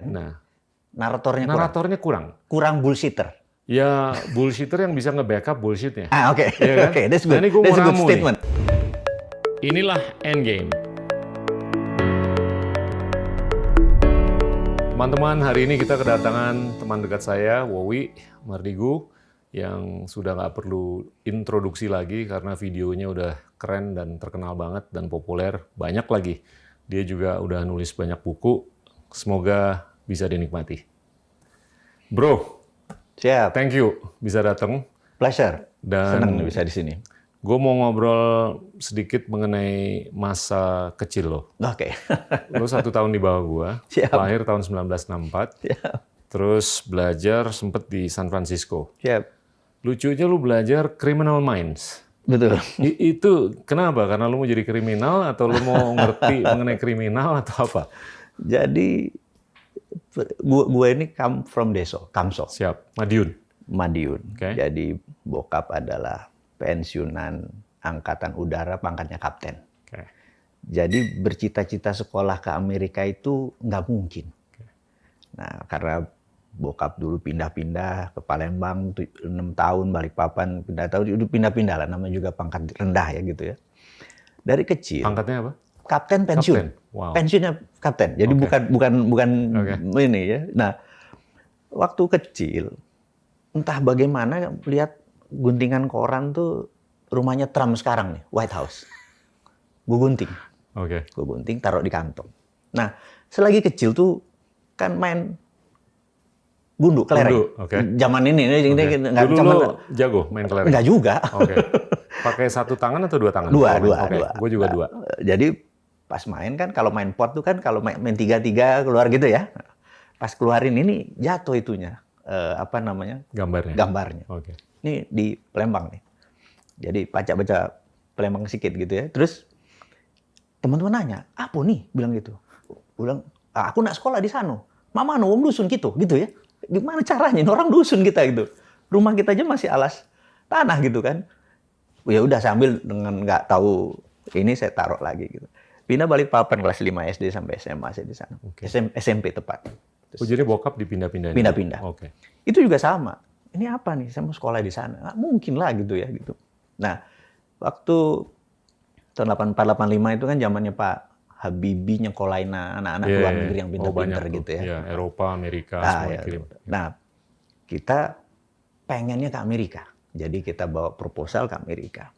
Nah, Naratornya naratornya kurang. kurang bullshitter. Ya, bullshitter yang bisa nge-backup bullshitnya. Oke. Iya kan? Oke, that's good. Nah, ini gue That's mau a good ramu statement. nih. Inilah Endgame. Teman-teman, hari ini kita kedatangan teman dekat saya, Wowi Mardigu, yang sudah nggak perlu introduksi lagi karena videonya udah keren dan terkenal banget dan populer. Banyak lagi. Dia juga udah nulis banyak buku. Semoga bisa dinikmati. Bro, Siap. thank you bisa datang. Pleasure. Dan Senang bisa di sini. gue mau ngobrol sedikit mengenai masa kecil lo. Oke. Lo 1 tahun di bawah gue, Siap. lahir tahun 1964, Siap. terus belajar sempet di San Francisco. Siap. Lucunya lo belajar Criminal Minds. Betul. Itu kenapa? Karena lo mau jadi kriminal atau lo mau ngerti mengenai kriminal atau apa? Jadi gue ini come from Deso, Kamso, Siap, Madiun. Madiun. Oke. Jadi bokap adalah pensiunan angkatan udara, pangkatnya kapten. Oke. Jadi bercita-cita sekolah ke Amerika itu nggak mungkin. Nah, karena bokap dulu pindah-pindah ke Palembang 6 tahun, Balikpapan pindah tahun, udah pindah-pindah lah, namanya juga pangkat rendah ya gitu ya. Dari kecil. Pangkatnya apa? Kapten pensiun. Kapten. Wow. Pensiunnya kapten. Jadi Oke. bukan Oke. ini ya. Nah, waktu kecil entah bagaimana lihat guntingan koran tuh rumahnya Trump sekarang nih, White House. Gue gunting. Oke. Gue gunting taruh di kantong. Nah, selagi kecil tuh kan main gundu, kelereng. Gundu, oke. Zaman ini Oke. nggak Dulu zaman lo jago main kelereng? nggak juga. Oke. Pakai 1 tangan atau 2 tangan? Dua. Oke. Gue juga 2. Jadi pas main kan, kalau main pot tuh kan kalau main 3-3 keluar gitu ya. Pas keluarin ini jatuh itunya. Apa namanya? Gambarnya? Gambarnya. Oke. Ini di Palembang nih. Jadi baca-baca Palembang sedikit gitu ya. Terus teman-teman nanya, apa nih? Bilang gitu. Bilang, aku nak sekolah di sana. Mama no, dusun gitu ya. Gimana caranya? Ini orang dusun kita gitu. Rumah kita aja masih alas tanah gitu kan. Ya udah, sambil dengan nggak tahu ini saya taruh lagi gitu. Pindah Balikpapan kelas 5 SD sampai SMA saya di sana. Oke. SMP tepat. Oh, jadi bokap dipindah-pindahin? Pindah-pindah. Oke. Itu juga sama. Ini apa nih? Saya mau sekolah di sana. Nggak mungkin lah gitu ya gitu. Nah, waktu tahun 84-85 itu kan zamannya Pak Habibie nyekolahin anak-anak Iya, luar iya. negeri yang Oh, pinter-pinter banyak gitu tuh. ya. Iya, Eropa, Amerika, Ah, semua ya. dikirim. Nah, kita pengennya ke Amerika. Jadi kita bawa proposal ke Amerika.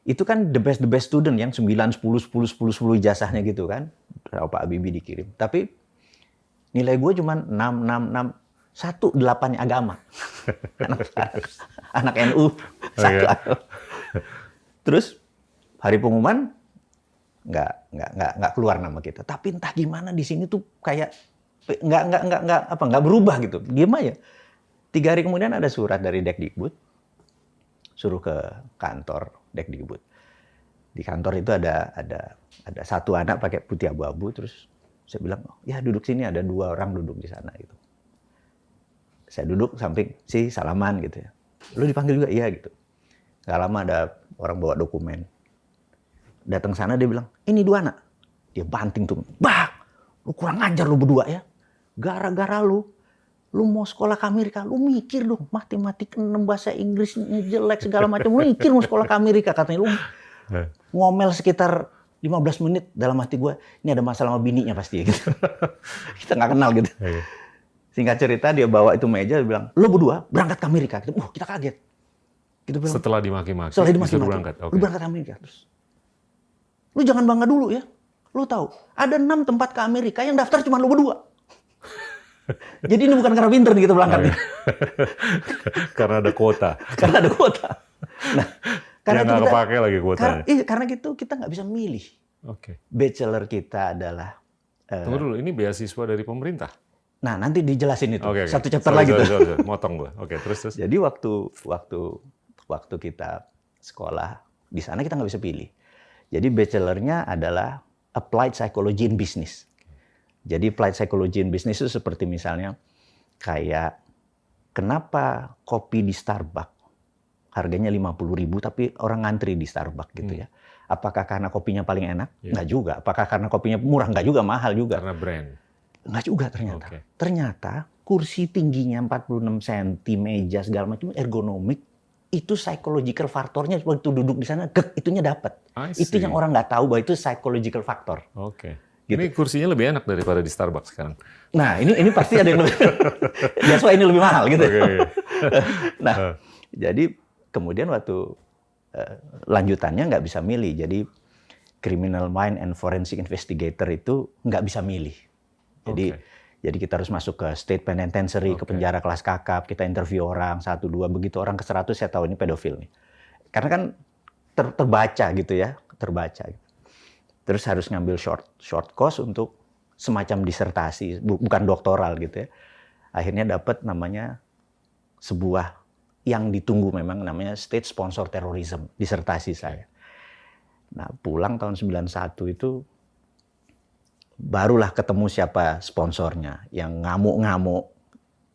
Itu kan the best student yang 9, 10 ijazahnya gitu kan. Pak Habibie dikirim. Tapi nilai gue cuma 6. 1 8-nya agama. anak NU. Satu. Terus hari pengumuman nggak keluar nama kita. Tapi entah gimana di sini tuh kayak nggak berubah gitu. Gimana ya? 3 hari kemudian ada surat dari Dekdikbud, suruh ke kantor Dekdikbud. Di kantor itu ada 1 anak pakai putih abu-abu, terus saya bilang, ya duduk sini, ada 2 orang duduk di sana gitu. Saya duduk samping, salaman gitu ya. Lu dipanggil juga? Iya gitu. Gak lama ada orang bawa dokumen. Datang sana dia bilang, ini 2 anak. Dia banting tuh, bah, lu kurang ajar lu berdua ya. Gara-gara lu mau sekolah ke Amerika, lu mikir dong, matematik 6, bahasa Inggris jelek segala macam, lu mikir mau sekolah ke Amerika, katanya lu ngomel sekitar 15 menit. Dalam hati gue, ini ada masalah sama bininya pasti gitu. Kita nggak kenal gitu. Singkat cerita dia bawa itu meja, dia bilang, lu berdua berangkat ke Amerika. Kita kaget. Gitu bilang, Setelah dimaki-maki, setelah disuruh dimaki-maki, berangkat. lu berangkat ke Amerika. Terus, lu jangan bangga dulu ya. Lu tahu, ada 6 tempat ke Amerika yang daftar cuma lu berdua. Jadi ini bukan karena pinter gitu berangkatnya. Karena ada kuota. Karena ada kuota. Nah, karena nggak kepake lagi kuotanya. Karena gitu kita nggak bisa milih. Oke. Bachelor kita adalah. Tunggu dulu, ini beasiswa dari pemerintah? Nah, nanti dijelasin itu. Oke. Satu chapter Sorry, lagi tuh. sorry. Motong gue. Oke, terus. Jadi waktu kita sekolah di sana kita nggak bisa pilih. Jadi bachelornya adalah Applied Psychology in Business. Jadi Applied Psychology in Business itu seperti misalnya kayak kenapa kopi di Starbucks harganya 50.000 tapi orang ngantri di Starbucks gitu ya. Apakah karena kopinya paling enak? Nggak juga. Apakah karena kopinya murah? Nggak juga, mahal juga. Karena brand. Enggak juga ternyata. Oke. Ternyata kursi tingginya 46 cm, meja segala macam ergonomik, itu psychological faktornya waktu duduk di sana, itunya dapat. I Itu see. yang orang nggak tahu bahwa itu psychological factor. Oke. Gitu. Ini kursinya lebih enak daripada di Starbucks sekarang. Nah, ini pasti ada yang lebih, that's why ini lebih mahal gitu. Oke. Nah, jadi kemudian waktu lanjutannya nggak bisa milih. Jadi criminal mind and forensic investigator itu nggak bisa milih. Jadi kita harus masuk ke state penitentiary, ke penjara kelas kakap, kita interview orang 1, 2, begitu orang ke 100 saya tahu ini pedofil nih. Karena kan terbaca gitu ya, terbaca. Terus harus ngambil short course untuk semacam disertasi, bukan doktoral gitu ya. Akhirnya dapat namanya sebuah yang ditunggu memang namanya state sponsor terrorism, disertasi saya. Nah, pulang tahun 91 itu barulah ketemu siapa sponsornya, yang ngamuk-ngamuk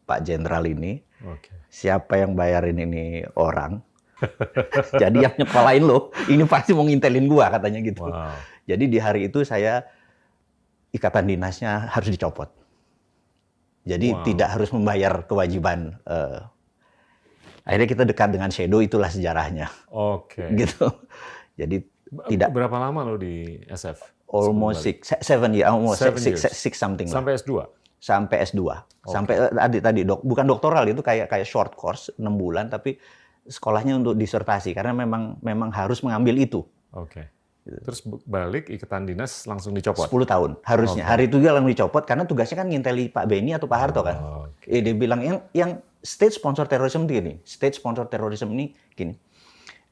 Pak Jenderal ini. Siapa yang bayarin ini orang. Jadi yang nyekolahin lo, ini pasti mau ngintelin gua katanya gitu. Wow. Jadi di hari itu saya ikatan dinasnya harus dicopot. Jadi tidak harus membayar kewajiban. Akhirnya kita dekat dengan Shadow, itulah sejarahnya. Oke. Gitu. Jadi tidak. Berapa lama lo di SF? Almost 7 years, almost 6 something. Sampai S2? Sampai S2. Sampai tadi bukan doktoral, itu kayak short course 6 bulan, tapi sekolahnya untuk disertasi karena memang harus mengambil itu. Oke. Terus balik ikatan dinas langsung dicopot? 10 tahun harusnya. Hari itu dia langsung dicopot karena tugasnya kan nginteli Pak Beni atau Pak Harto kan. Dia bilang yang state sponsor terrorism itu gini. State sponsor terrorism ini gini.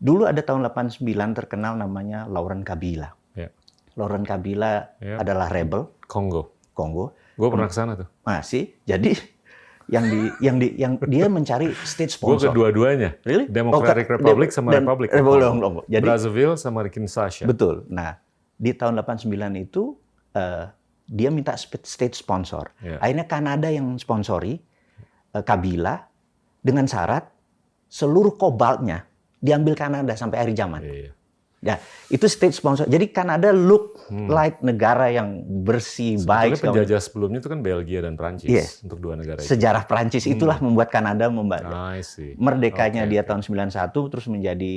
Dulu ada tahun 89 terkenal namanya Laurent Kabila. Laurent Kabila adalah rebel Kongo. Gue pernah ke sana tuh. Masih. Jadi yang dia mencari state sponsor. Gue kedua-duanya. Really? Democratic Republic sama Republic. Jadi Brazzaville sama Kinshasa. Betul. Nah, di tahun 89 itu dia minta state sponsor. Akhirnya Kanada yang sponsori Kabila dengan syarat seluruh kobaltnya diambil Kanada sampai akhir zaman. Ya, itu state sponsor. Jadi Kanada look like negara yang bersih, baik. Penjajah sebelumnya itu kan Belgia dan Prancis untuk dua negara itu. Sejarah Prancis itulah membuat Kanada merdekanya dia tahun 91, terus menjadi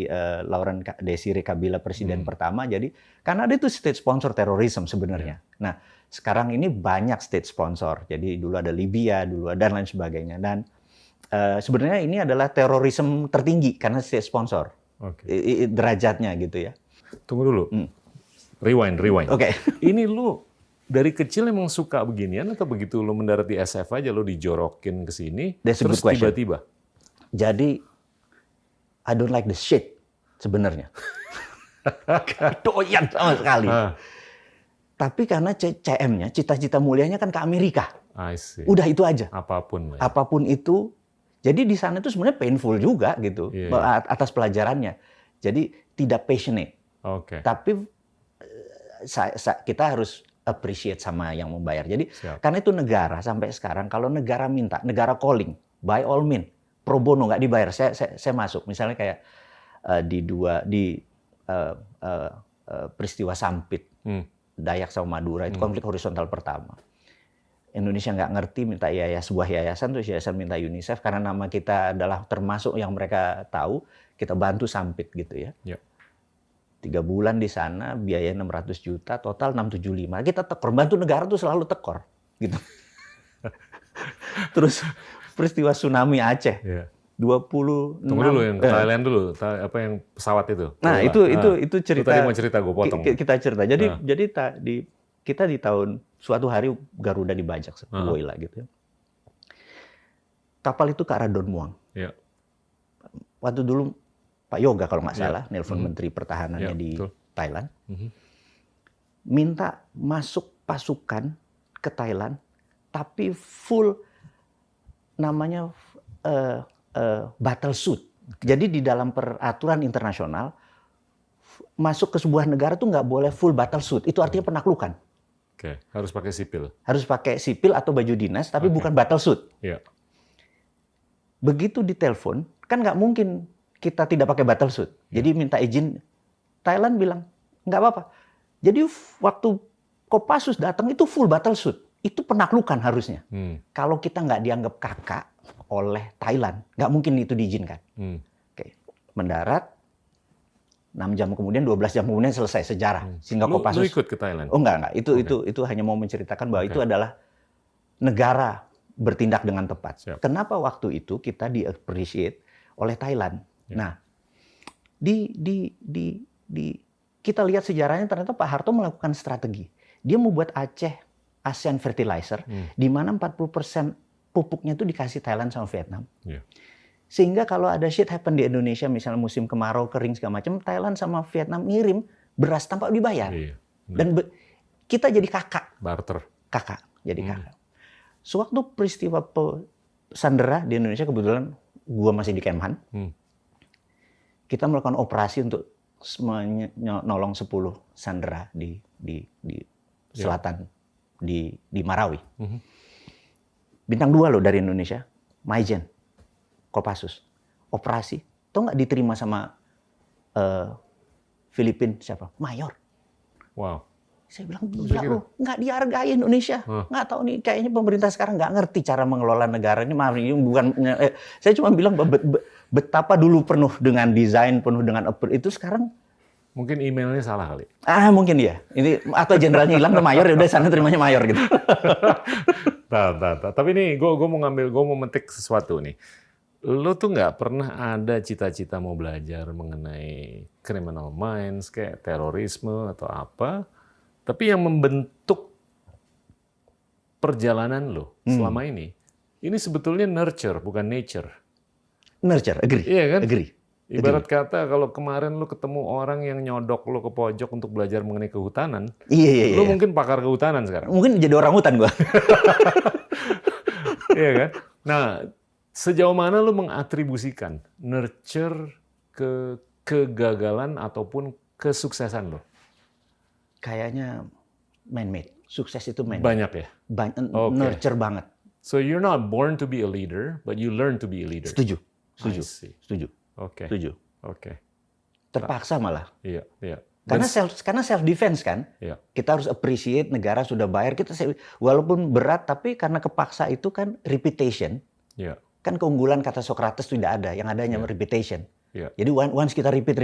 Laurent Désiré Kabila presiden pertama. Jadi Kanada itu state sponsor terorisme sebenarnya. Nah, sekarang ini banyak state sponsor. Jadi dulu ada Libya, dan lain sebagainya. Dan sebenarnya ini adalah terorisme tertinggi karena state sponsor. Derajatnya gitu ya. Tunggu dulu. Rewind. Oke. Ini lu dari kecil emang suka beginian atau begitu lu mendarat di SF aja lu dijorokin ke sini terus tiba-tiba? Jadi I don't like the shit sebenarnya. Doyan sama sekali. Tapi karena CM-nya, cita-cita mulianya kan ke Amerika. I see. Udah itu aja. Apapun. Apapun itu. Jadi di sana itu sebenarnya painful juga gitu atas pelajarannya. Jadi tidak passionate. Tapi kita harus appreciate sama yang membayar. Jadi karena itu negara sampai sekarang kalau negara minta, negara calling, by all means, pro bono nggak dibayar, saya masuk. Misalnya kayak di peristiwa Sampit, Dayak sama Madura itu konflik horizontal pertama. Indonesia nggak ngerti, minta sebuah yayasan, terus yayasan minta UNICEF karena nama kita adalah termasuk yang mereka tahu, kita bantu Sampit gitu ya. 3 bulan di sana, biaya 600 juta, total 675. Kita tekor, bantu negara tuh selalu tekor gitu. Terus peristiwa tsunami Aceh. 26. Tunggu dulu yang Thailand dulu, apa yang pesawat itu. Nah, itu cerita. Tadi mau cerita, gue potong. Kita cerita. Jadi kita di tahun suatu hari Garuda dibajak Woyla gitu ya. Kapal itu ke arah Don Muang. Waktu dulu Pak Yoga kalau nggak salah nelpon Menteri Pertahanannya di Thailand, minta masuk pasukan ke Thailand, tapi full namanya battle suit. Jadi di dalam peraturan internasional masuk ke sebuah negara tuh nggak boleh full battle suit. Itu artinya penaklukan. Harus pakai sipil. Harus pakai sipil atau baju dinas, tapi bukan battle suit. Begitu ditelepon, kan nggak mungkin kita tidak pakai battle suit. Jadi minta izin, Thailand bilang, nggak apa-apa. Jadi waktu Kopassus datang itu full battle suit. itu penaklukan harusnya. Kalau kita nggak dianggap kakak oleh Thailand, nggak mungkin itu diizinkan. Oke. Mendarat, 6 jam kemudian, 12 jam kemudian selesai sejarah. Sehingga Kopassus. Lu ikut ke Thailand? Oh enggak. Itu hanya mau menceritakan bahwa itu adalah negara bertindak dengan tepat. Siap. Kenapa waktu itu kita di-appreciate oleh Thailand? Ya. Nah, kita lihat sejarahnya ternyata Pak Harto melakukan strategi. Dia membuat Aceh ASEAN Fertilizer, di mana 40% pupuknya itu dikasih Thailand sama Vietnam. Yeah. Sehingga kalau ada shit happen di Indonesia, misalnya musim kemarau, kering, segala macam, Thailand sama Vietnam ngirim beras tanpa dibayar. Yeah. Dan kita jadi kakak. Barter. Kakak, jadi kakak. Sewaktu peristiwa sandera di Indonesia, kebetulan gua masih di Kemhan, kita melakukan operasi untuk menolong 10 sandera di selatan, di Marawi. Bintang 2 loh dari Indonesia, Maijen, Kopassus. Operasi, tau nggak diterima sama Filipina siapa? Mayor. Wow. Saya bilang, gila loh, nggak dihargai Indonesia. Nggak tahu nih, kayaknya pemerintah sekarang nggak ngerti cara mengelola negara ini. Maaf, ini bukan, saya cuma bilang betapa dulu penuh dengan desain, penuh dengan itu sekarang. Mungkin emailnya salah kali. Mungkin ya. Ini atau jenderalnya hilang ke mayor, ya udah sana terimanya mayor gitu. Tapi nih, gue mau metik sesuatu nih. Lo tuh nggak pernah ada cita-cita mau belajar mengenai criminal minds, kayak terorisme atau apa, tapi yang membentuk perjalanan lo selama ini sebetulnya nurture, bukan nature. Nurture, agree. Iya kan? Agree. Ibarat kata kalau kemarin lo ketemu orang yang nyodok lo ke pojok untuk belajar mengenai kehutanan, iya. lo mungkin pakar kehutanan sekarang. Mungkin jadi orang hutan gua. Iya kan? Nah, sejauh mana lo mengatribusikan nurture ke kegagalan ataupun kesuksesan lo? Kayaknya man-made. Sukses itu man-made. Banyak ya? Nurture banget. So you're not born to be a leader, but you learn to be a leader. Setuju. Oke. Terpaksa malah. Iya. Karena self defense kan. Iya. Kita harus appreciate negara sudah bayar, walaupun berat tapi karena kepaksa itu kan reputation. Iya. Kan keunggulan kata Socrates tidak ada, yang ada hanya reputation. Iya. Jadi once kita repeat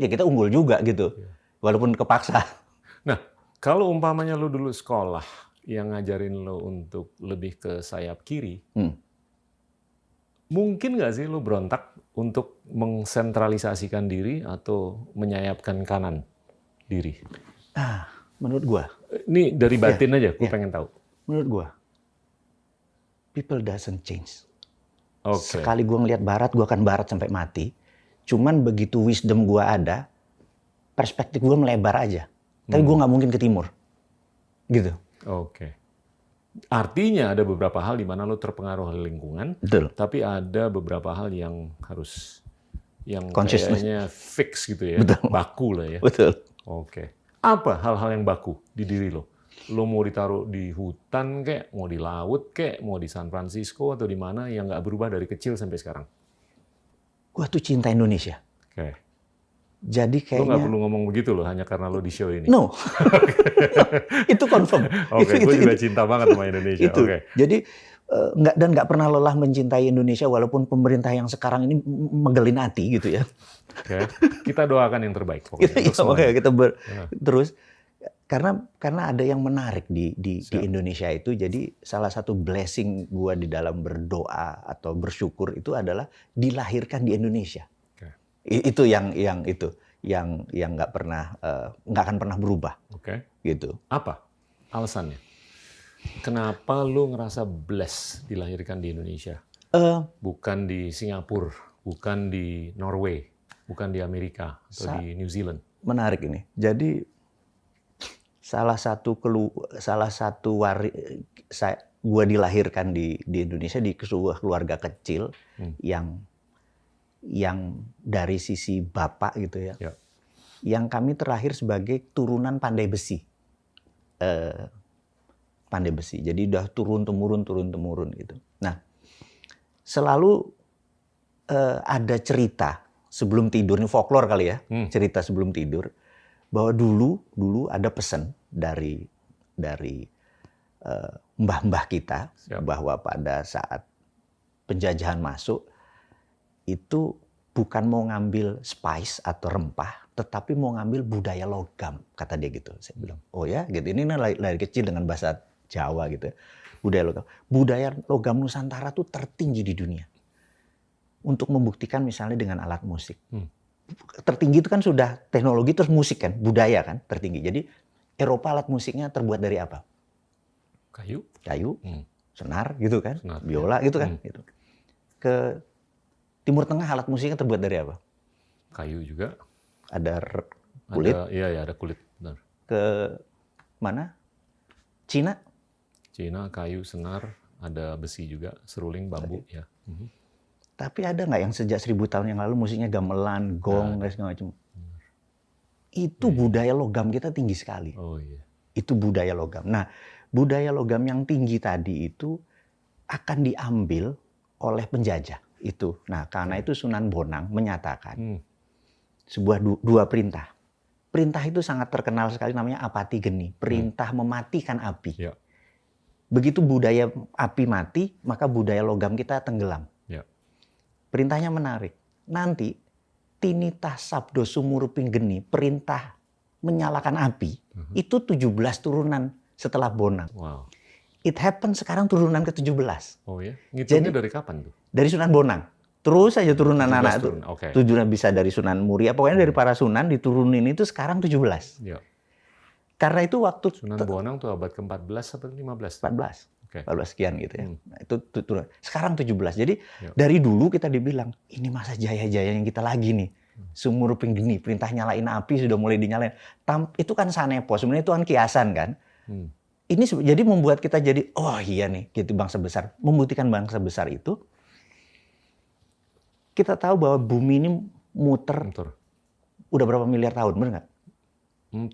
ya kita unggul juga gitu. Iya. Walaupun kepaksa. Nah, kalau umpamanya lo dulu sekolah yang ngajarin lo untuk lebih ke sayap kiri, mungkin nggak sih lo berontak untuk mengsentralisasikan diri atau menyayapkan kanan diri? Menurut gua. Ini dari batin aja, gue pengen tahu. Menurut gua, people doesn't change. Okay. Sekali gua ngelihat barat, gua akan barat sampai mati. Cuman begitu wisdom gua ada, perspektif gua melebar aja. Tapi gue nggak mungkin ke timur, gitu. Oke. Artinya ada beberapa hal di mana lo terpengaruh oleh lingkungan, betul. Tapi ada beberapa hal yang harus, yang consciousness, kayaknya fix gitu ya, betul. Baku lah ya. Betul. Oke. Apa hal-hal yang baku di diri lo? Lo mau ditaruh di hutan kayak, mau di laut kayak, mau di San Francisco atau di mana yang nggak berubah dari kecil sampai sekarang? Gue tuh cinta Indonesia. Oke. Jadi kayaknya... Lo nggak perlu ngomong begitu loh, hanya karena lo di show ini. No. Itu confirm. Oke, gue juga cinta banget sama Indonesia. Itu. Okay. Jadi, nggak pernah lelah mencintai Indonesia, walaupun pemerintah yang sekarang ini megelin hati gitu ya. Oke. Kita doakan yang terbaik. Terus, karena ada yang menarik di Indonesia itu, jadi salah satu blessing gue di dalam berdoa atau bersyukur itu adalah dilahirkan di Indonesia. Itu yang nggak akan pernah berubah. Oke. Gitu. Apa alasannya? Kenapa lu ngerasa blessed dilahirkan di Indonesia? Bukan di Singapura, bukan di Norway, bukan di Amerika atau di New Zealand. Menarik ini. Jadi gue dilahirkan di Indonesia di sebuah keluarga kecil yang dari sisi bapak gitu ya, yang kami terlahir sebagai turunan pandai besi, jadi udah turun temurun gitu. Nah, selalu ada cerita sebelum tidur, ini folklore kali ya, cerita sebelum tidur bahwa dulu ada pesan dari mbah-mbah kita Siap. bahwa pada saat penjajahan masuk itu bukan mau ngambil spice atau rempah, tetapi mau ngambil budaya logam, kata dia gitu. Saya bilang, oh ya, gitu. Ini dari kecil dengan bahasa Jawa gitu. Budaya logam. Budaya logam Nusantara tuh tertinggi di dunia. Untuk membuktikan misalnya dengan alat musik. Tertinggi itu kan sudah teknologi terus musik kan, budaya kan tertinggi. Jadi Eropa alat musiknya terbuat dari apa? Kayu. Kayu, senar gitu kan, Senar, biola gitu kan. Gitu. Ke Timur Tengah alat musiknya terbuat dari apa? Kayu juga. Ada kulit. Iya, ada kulit. Benar. Ke mana? Cina. Cina, kayu, senar, ada besi juga, seruling, bambu. Ya. Tapi ada nggak yang sejak 1000 tahun yang lalu musiknya gamelan, gong, dan segala macam? Itu budaya logam kita tinggi sekali. Oh iya. Itu budaya logam. Nah, budaya logam yang tinggi tadi itu akan diambil oleh penjajah itu. Nah, karena itu Sunan Bonang menyatakan sebuah dua perintah. Perintah itu sangat terkenal sekali namanya apati geni, perintah mematikan api. Ya. Begitu budaya api mati, maka budaya logam kita tenggelam. Ya. Perintahnya menarik. Nanti tinitah sabdo sumuruping geni, perintah menyalakan api, itu 17 turunan setelah Bonang. Wow. It happen sekarang turunan ke-17. Oh ya. Ngitungnya dari kapan tuh? Dari Sunan Bonang. Terus aja turunan 17 anak itu. turun, oke. Tujuan bisa dari Sunan Muria, pokoknya dari para sunan diturunin itu sekarang 17. Ya. Karena itu waktu Sunan Bonang tuh abad ke-14 atau 15? 14. Oke. 14 sekian gitu ya. Nah, itu turun. Sekarang 17. Jadi Ya. dari dulu kita dibilang, ini masa jaya-jaya yang kita lagi nih. Sumur penggeni, perintah nyalain api sudah mulai dinyalain. Itu kan sanepo, sebenarnya itu kan kiasan kan. Ini jadi membuat kita jadi, oh iya nih, gitu bangsa besar. Membuktikan bangsa besar itu, kita tahu bahwa bumi ini muter udah berapa miliar tahun, bener nggak?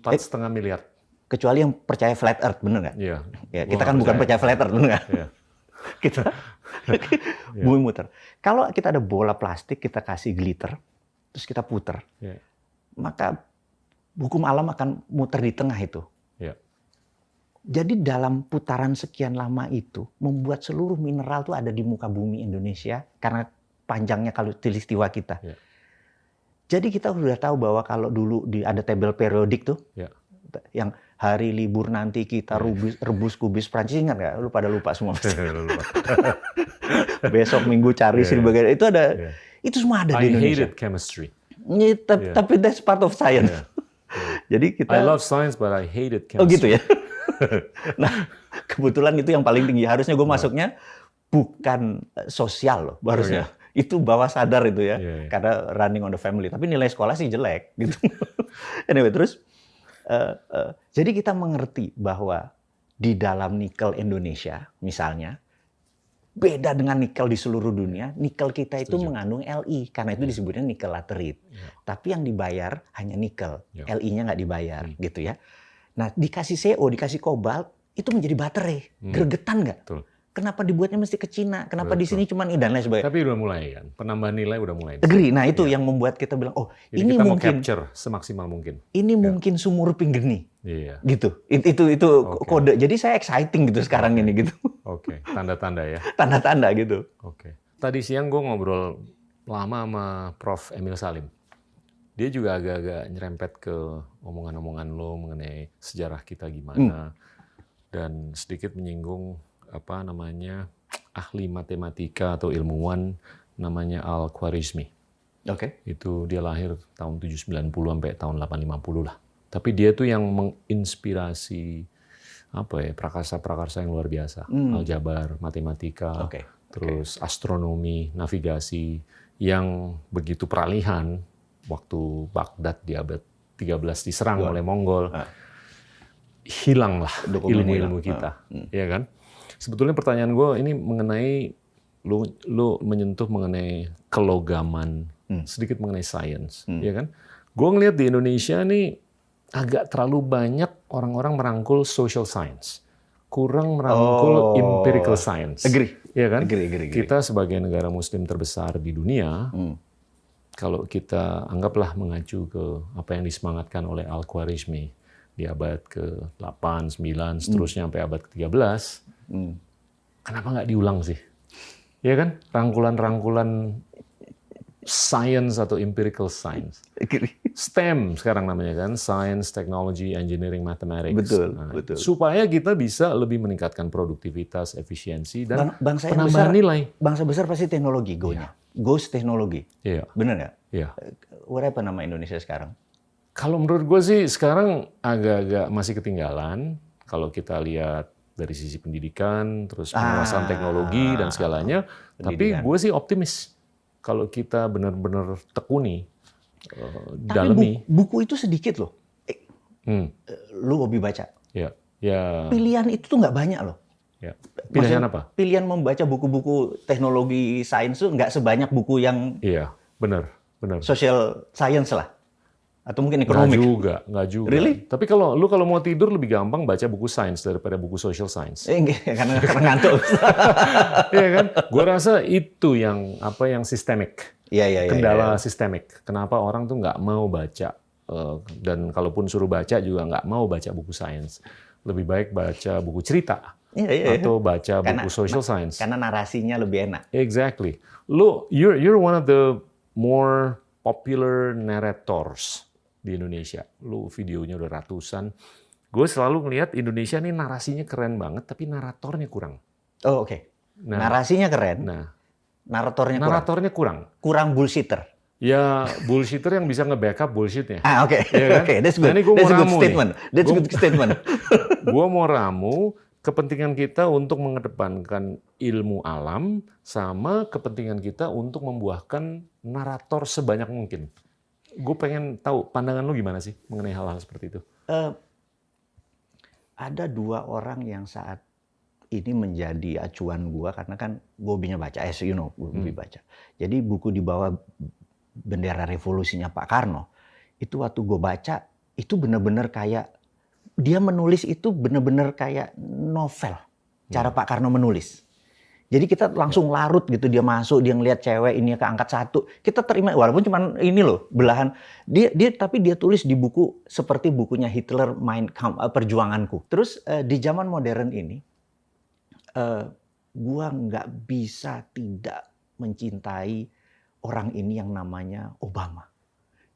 4,5 miliar. Kecuali yang percaya flat earth, bener nggak? Iya. Ya, kita kan bukan percaya flat earth, bener nggak? Iya. Kita bumi muter. Kalau kita ada bola plastik, kita kasih glitter, terus kita puter, maka hukum alam akan muter di tengah itu. Ya. Jadi dalam putaran sekian lama itu membuat seluruh mineral itu ada di muka bumi Indonesia karena panjangnya khatulistiwa kita. Ya. Jadi kita sudah tahu bahwa kalau dulu ada tabel periodik tuh, yang hari libur nanti kita rebus kubis Prancis, ingat nggak? Lu pada lupa semua. Besok minggu cari bagian itu ada. Itu semua ada di Indonesia. I hated chemistry. Tapi that's part of science. Jadi kita. I love science, but I hated chemistry. Oh gitu ya. Nah, kebetulan itu yang paling tinggi. Harusnya gue masuknya bukan sosial loh, harusnya. Itu bawah sadar itu ya, karena running on the family. Tapi nilai sekolah sih jelek gitu. Anyway, terus jadi kita mengerti bahwa di dalam nikel Indonesia, misalnya, beda dengan nikel di seluruh dunia. Nikel kita itu mengandung Li, karena itu disebutnya nikel laterite. Tapi yang dibayar hanya nikel, Li-nya nggak dibayar, gitu ya. Nah, dikasih CO, dikasih kobalt, itu menjadi baterai. Gregetan nggak? Kenapa dibuatnya mesti ke Cina? Kenapa di sini cuma dan lain sebagainya? Tapi udah mulai kan, penambahan nilai udah mulai. Agree. Nah itu yang membuat kita bilang, oh jadi ini kita mungkin mau capture semaksimal mungkin. Ini mungkin sumur pinggeni. Iya. Gitu. Itu kode. Jadi saya exciting gitu sekarang ini gitu. Oke. Tanda-tanda ya. Tanda-tanda gitu. Oke. Tadi siang gue ngobrol lama sama Prof. Emil Salim. Dia juga agak-agak nyerempet ke omongan-omongan lo mengenai sejarah kita gimana, dan sedikit menyinggung ahli matematika atau ilmuwan namanya Al-Khwarizmi. Oke. Itu dia lahir tahun 790 sampai tahun 850 lah. Tapi dia tuh yang menginspirasi prakarsa-prakarsa yang luar biasa. Aljabar, matematika, terus astronomi, navigasi yang begitu peralihan waktu Baghdad di abad 13 diserang oleh Mongol. Hilanglah ilmu-ilmu kita. Ya kan? Sebetulnya pertanyaan gue ini mengenai lu menyentuh mengenai kelogaman, sedikit mengenai sains, ya kan? Gue ngelihat di Indonesia nih agak terlalu banyak orang-orang merangkul social science, kurang merangkul empirical science. Agree. Ya kan? Agree. Kita sebagai negara Muslim terbesar di dunia, kalau kita anggaplah mengacu ke apa yang disemangatkan oleh Al-Khwarizmi, di abad ke-8, 9, seterusnya sampai abad ke-13. Kenapa nggak diulang sih? Ya kan? Rangkulan-rangkulan science atau empirical science. STEM sekarang namanya kan, Science, Technology, Engineering, Mathematics. Betul, Nah, betul. supaya kita bisa lebih meningkatkan produktivitas, efisiensi, dan Bangsa yang penambahan besar, nilai. Bangsa besar pasti teknologi, go-nya. Goes teknologi. Iya. Bener nggak? Iya. Apa nama Indonesia sekarang? Kalau menurut gue sih sekarang agak-agak masih ketinggalan. Kalau kita lihat dari sisi pendidikan, terus penguasaan teknologi dan segalanya. Tapi gue sih optimis. Kalau kita benar-benar tekuni, dalami. Buku itu sedikit loh. Lu hobi baca. Ya. Pilihan itu tuh nggak banyak loh. Ya. Pilihan apa? Pilihan membaca buku-buku teknologi sains tuh nggak sebanyak buku yang benar. social science lah. Atau mungkin ekonomi. Nggak juga. Really? Tapi kalau mau tidur lebih gampang baca buku sains daripada buku social science. Karena ngantuk. Iya kan? Gua rasa itu yang sistemik. Kendala sistemik. Kenapa orang tuh nggak mau baca, dan kalaupun suruh baca juga nggak mau baca buku sains. Lebih baik baca buku cerita. Atau baca buku social science. Karena narasinya lebih enak. Exactly. You're one of the more popular narrators di Indonesia. Lu videonya udah ratusan. Gue selalu ngelihat Indonesia ini narasinya keren banget, tapi naratornya kurang. Oh, oke. Narasinya keren. Naratornya kurang. Kurang bullshitter. Ya, bullshitter yang bisa nge-backup bullshitnya. Oke. Ya kan? Oke, that's good. Nah, ini gua That's mau a good ramu statement. That's a good statement. Gue mau ramu kepentingan kita untuk mengedepankan ilmu alam sama kepentingan kita untuk membuahkan narator sebanyak mungkin. Gue pengen tahu pandangan lu gimana sih mengenai hal-hal seperti itu. Ada dua orang yang saat ini menjadi acuan gue karena kan gue hobinya baca, as you know, gue hobi baca. Jadi buku di bawah bendera revolusinya Pak Karno itu waktu gue baca itu benar-benar kayak dia menulis itu benar-benar kayak novel cara Pak Karno menulis. Jadi kita langsung larut gitu, dia masuk, dia ngelihat cewek ini keangkat satu, kita terima walaupun cuma ini loh belahan. Tapi dia tulis di buku seperti bukunya Hitler, Mein Kampf, Perjuanganku. Terus di zaman modern ini, gua nggak bisa tidak mencintai orang ini yang namanya Obama.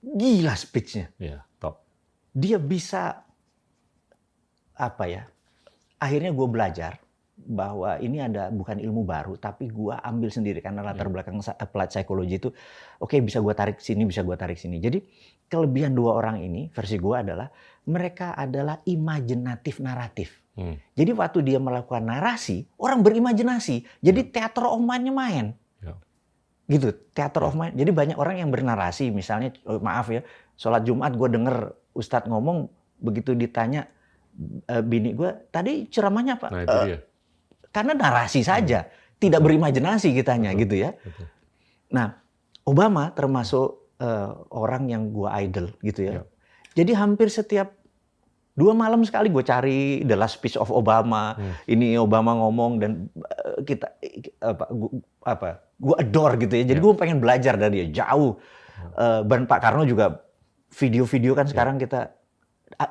Gila speech-nya. Iya, top. Dia bisa akhirnya gue belajar bahwa ini bukan ilmu baru, tapi gue ambil sendiri karena latar belakang applied psychology itu, bisa gue tarik sini, bisa gue tarik sini. Jadi kelebihan dua orang ini, versi gue adalah mereka adalah imajinatif naratif. Jadi waktu dia melakukan narasi, orang berimajinasi. Jadi theater of mind-nya main. Gitu, theater of mind. Jadi banyak orang yang bernarasi, misalnya, maaf ya, sholat Jumat gue denger Ustadz ngomong, begitu ditanya, bini gue, tadi ceramahnya apa? Nah, itu dia. Karena narasi saja, tidak berimajinasi kitanya, gitu ya. Betul. Nah, Obama termasuk orang yang gue idol, gitu ya. Jadi hampir setiap 2 malam sekali gue cari the last speech of Obama, ini Obama ngomong dan gue adore gitu ya. Jadi gue pengen belajar dari dia jauh. Dan Pak Karno juga video-video kan sekarang kita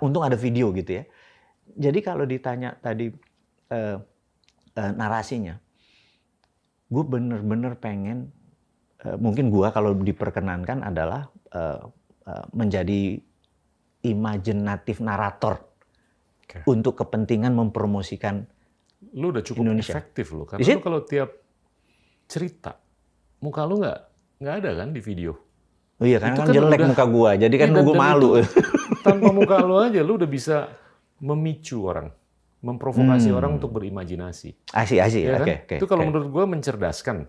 untung ada video gitu ya. Jadi kalau ditanya tadi narasinya, gue bener-bener pengen mungkin gue kalau diperkenankan adalah menjadi imajinatif narator untuk kepentingan mempromosikan lu udah cukup Indonesia. Efektif lu karena lu kalau tiap cerita muka lu nggak ada kan di video. Oh iya, karena kan jelek muka gua, jadi kan gua malu. Tanpa muka lu aja lu udah bisa memicu orang, memprovokasi orang untuk berimajinasi. Asik, Ya kan? oke. Itu kalau menurut gua mencerdaskan.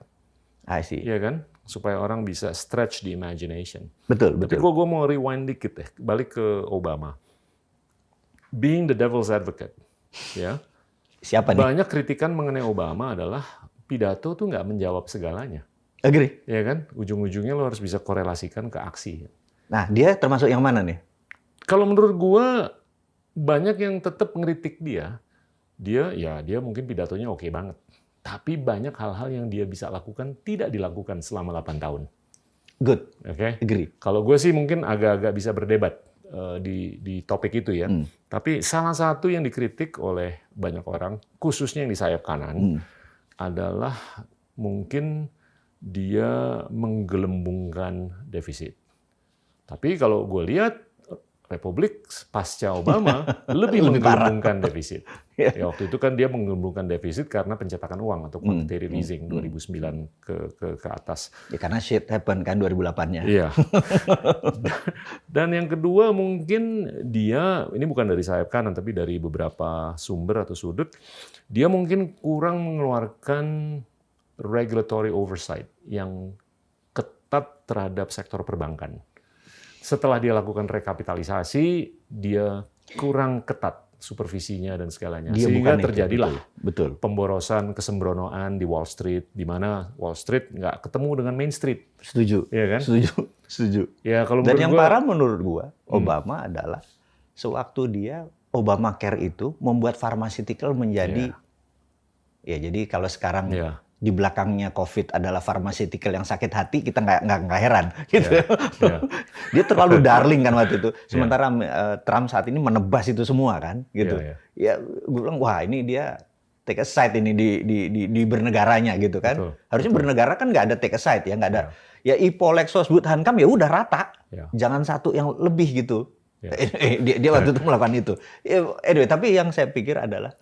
Asik. Iya kan? Supaya orang bisa stretch the imagination. Betul. Tapi gua mau rewind dikit deh, balik ke Obama. Being the devil's advocate, ya. Siapa nih? Banyak kritikan mengenai Obama adalah pidato tuh nggak menjawab segalanya. Agree. Ya kan? Ujung-ujungnya lo harus bisa korelasikan ke aksi. Nah, dia termasuk yang mana nih? Kalau menurut gua banyak yang tetap ngeritik dia. Dia mungkin pidatonya oke banget. Tapi banyak hal-hal yang dia bisa lakukan tidak dilakukan selama 8 tahun. Good. Oke? Agree. Kalau gue sih mungkin agak-agak bisa berdebat di topik itu ya. Tapi salah satu yang dikritik oleh banyak orang, khususnya yang di sayap kanan, adalah mungkin dia menggelembungkan defisit. Tapi kalau gue lihat Republik pasca Obama lebih menggelembungkan defisit. Ya, waktu itu kan dia menggelembungkan defisit karena pencetakan uang atau quantitative easing 2009 ke atas. Ya karena shit happen kan 2008-nya. Iya. Dan yang kedua mungkin dia, ini bukan dari sayap kanan tapi dari beberapa sumber atau sudut, dia mungkin kurang mengeluarkan regulatory oversight yang ketat terhadap sektor perbankan. Setelah dia lakukan rekapitalisasi, dia kurang ketat supervisinya dan segalanya. Dia sehingga bukan terjadilah itu, betul. Pemborosan, kesembronoan di Wall Street, di mana Wall Street nggak ketemu dengan Main Street. Setuju. Iya kan? Setuju. Ya, kalau Dan yang gua, parah menurut gua, Obama adalah sewaktu dia Obamacare itu membuat pharmaceutical menjadi ya jadi kalau sekarang di belakangnya COVID adalah pharmaceutical yang sakit hati, kita nggak heran gitu. Dia terlalu darling kan waktu itu. Sementara Trump saat ini menebas itu semua kan gitu. Ya gue bilang wah ini dia take a side ini di bernegaranya gitu kan. Betul. Harusnya bernegara kan nggak ada take a side ya, nggak ada. Ya IPO, Lexus, Wood Hankam ya udah rata. Jangan satu yang lebih gitu. Dia waktu itu melakukan itu. Anyway, tapi yang saya pikir adalah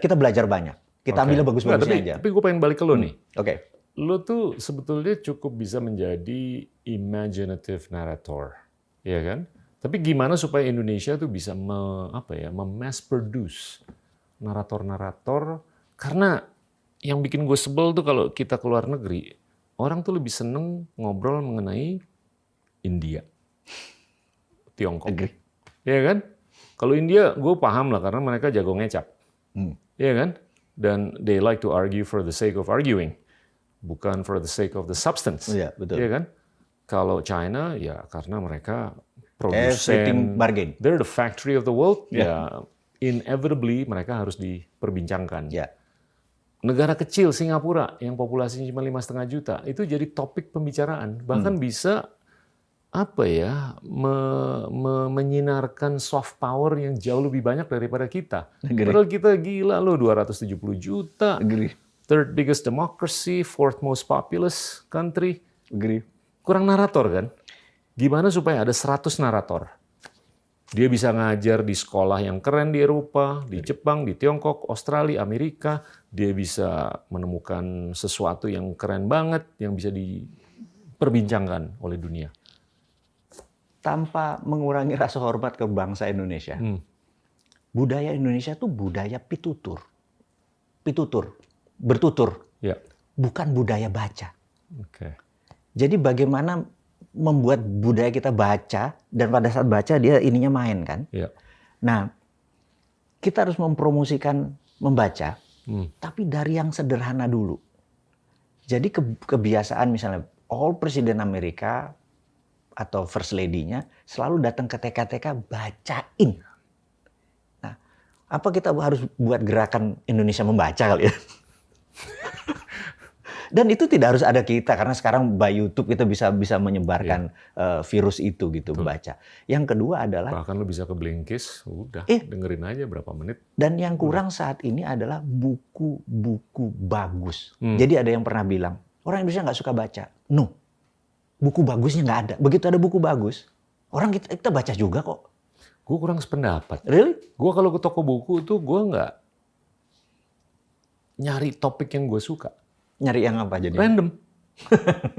kita belajar banyak. Kita ambil bagus-bagusnya aja. Tapi gue pengen balik ke lo nih. Oke. Lo tuh sebetulnya cukup bisa menjadi imaginative narrator, ya kan? Tapi gimana supaya Indonesia tuh bisa memass produce narator-narator? Karena yang bikin gue sebel tuh kalau kita ke luar negeri, orang tuh lebih seneng ngobrol mengenai India, Tiongkok, ya kan? Kalau India, gue paham lah karena mereka jago ngecap, ya kan? Dan they like to argue for the sake of arguing, bukan for the sake of the substance. Iya, betul. Iya kan? Kalau China, ya karena mereka produsen, they're the factory of the world, ya inevitably mereka harus diperbincangkan. Negara kecil, Singapura, yang populasinya cuma 5,5 juta, itu jadi topik pembicaraan. Bahkan bisa menyinarkan soft power yang jauh lebih banyak daripada kita. Padahal kita gila loh, 270 juta, third biggest democracy, fourth most populous country. Kurang narator kan? Gimana supaya ada 100 narator? Dia bisa ngajar di sekolah yang keren di Eropa, di Jepang, di Tiongkok, Australia, Amerika. Dia bisa menemukan sesuatu yang keren banget, yang bisa diperbincangkan oleh dunia. Tanpa mengurangi rasa hormat ke bangsa Indonesia. Budaya Indonesia itu budaya pitutur. Bertutur. Bukan budaya baca. Jadi bagaimana membuat budaya kita baca, dan pada saat baca dia ininya main kan. Nah, kita harus mempromosikan membaca, tapi dari yang sederhana dulu. Jadi kebiasaan misalnya, all presiden Amerika, atau first lady-nya selalu datang ke TK-TK bacain. Nah, apa kita harus buat gerakan Indonesia membaca kali ya? Dan itu tidak harus ada kita karena sekarang by YouTube kita bisa menyebarkan virus itu gitu membaca. Yang kedua adalah bahkan lu bisa ke Blinkist, udah dengerin aja berapa menit. Dan yang kurang saat ini adalah buku-buku bagus. Jadi ada yang pernah bilang orang Indonesia nggak suka baca. No. Buku bagusnya nggak ada. Begitu ada buku bagus, orang kita baca juga kok. Gue kurang sependapat. Really? Gue kalau ke toko buku tuh gue nggak nyari topik yang gue suka. Nyari yang apa jadi? Random.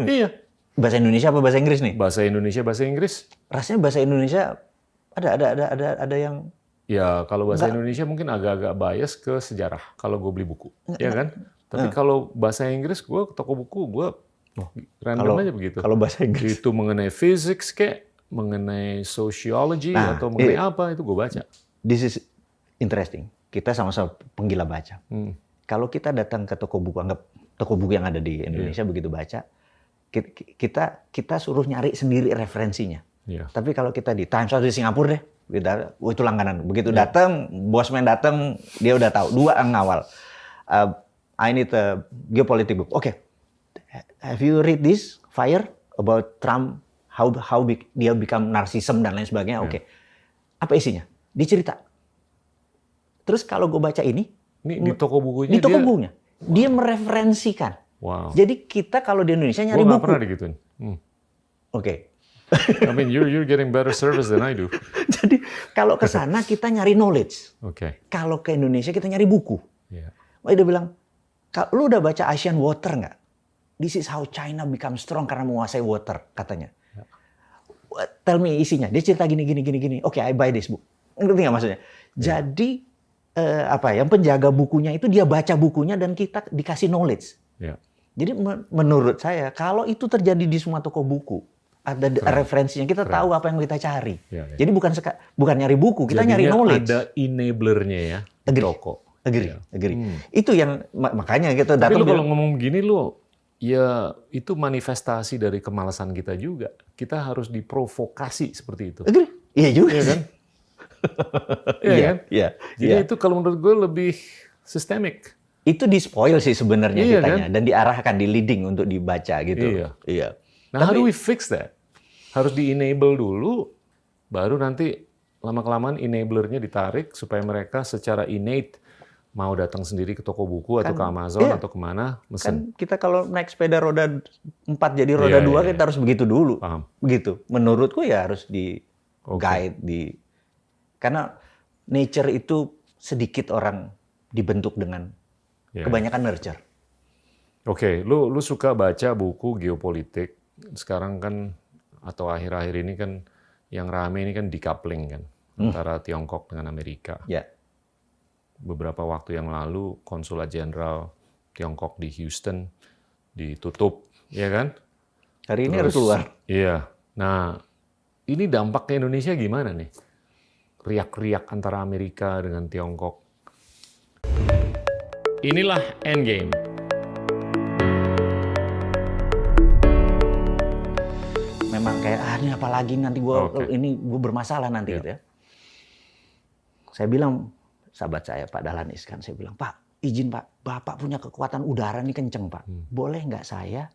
Iya. Bahasa Indonesia apa bahasa Inggris nih? Bahasa Indonesia, bahasa Inggris. Rasanya bahasa Indonesia ada yang. Ya kalau bahasa Indonesia mungkin agak-agak bias ke sejarah kalau gue beli buku, ya kan? Tapi kalau bahasa Inggris gue ke toko buku gue random aja begitu. Kalau bahasa Inggris itu mengenai physics kayak, mengenai sociology atau mengenai apa itu gue baca. This is interesting. Kita sama-sama penggila baca. Kalau kita datang ke toko buku, anggap toko buku yang ada di Indonesia begitu baca, kita suruh nyari sendiri referensinya. Tapi kalau kita di Times atau di Singapura deh, itu langganan. Begitu datang, bosman datang, dia udah tahu. 2 yang ngawal. I need a geopolitics book. Okay. Have you read this Fire about Trump dia become narcissism dan lain sebagainya. Oke. Apa isinya? Dia cerita. Terus kalau gue baca ini di toko bukunya, bukunya dia mereferensikan. Wow. Jadi kita kalau di Indonesia nyari buku. Gue nggak buku. pernah digituin. Oke. I mean, you're getting better service than I do. Jadi kalau ke sana kita nyari knowledge. Oke. Kalau ke Indonesia kita nyari buku. Yeah. Wah, dia bilang, lu udah baca Asian Water nggak? This is how China become strong karena menguasai water, katanya. Yeah. Tell me isinya. Dia cerita gini. Oke, I buy this book. Ngerti nggak maksudnya? Yeah. Jadi yang penjaga bukunya itu dia baca bukunya dan kita dikasih knowledge. Yeah. Jadi menurut saya kalau itu terjadi di semua toko buku, ada referensinya, kita tahu apa yang kita cari. Yeah. Jadi bukan nyari buku, kita nyari knowledge. Ada enabler-nya ya di toko. Agree. Itu yang makanya kita datang. Tapi lu kalau ngomong begini ya itu manifestasi dari kemalasan kita juga. Kita harus diprovokasi seperti itu. Agree. Iya juga. Iya kan? Iya kan? Iya. Jadi itu kalau menurut gue lebih sistemik. Itu di-spoil sih sebenarnya kitanya. Kan? Dan diarahkan, di leading untuk dibaca gitu. Iya. Nah, how do we fix that? Harus di-enable dulu, baru nanti lama-kelamaan enabler-nya ditarik supaya mereka secara innate mau datang sendiri ke toko buku atau ke Amazon atau kemana, mesen. Kan kita kalau naik sepeda roda 4 jadi roda 2, kita harus begitu dulu. Paham. Begitu. Menurutku ya harus di-guide. Karena nature itu sedikit orang dibentuk dengan kebanyakan nurture. Oke, lu suka baca buku geopolitik. Sekarang kan, atau akhir-akhir ini kan, yang rame ini kan decoupling kan, antara Tiongkok dengan Amerika. Ya. Beberapa waktu yang lalu, Konsulat Jenderal Tiongkok di Houston ditutup, ya kan? Hari ini harus keluar. Iya. Nah, ini dampak ke Indonesia gimana nih? Riak-riak antara Amerika dengan Tiongkok. Inilah Endgame. Memang kayak ini apalagi nanti gue bermasalah nanti gitu ya. Saya bilang, sahabat saya Pak Dahlan Iskan, saya bilang, Pak, izin Pak, Bapak punya kekuatan udara nih kenceng Pak. Boleh nggak saya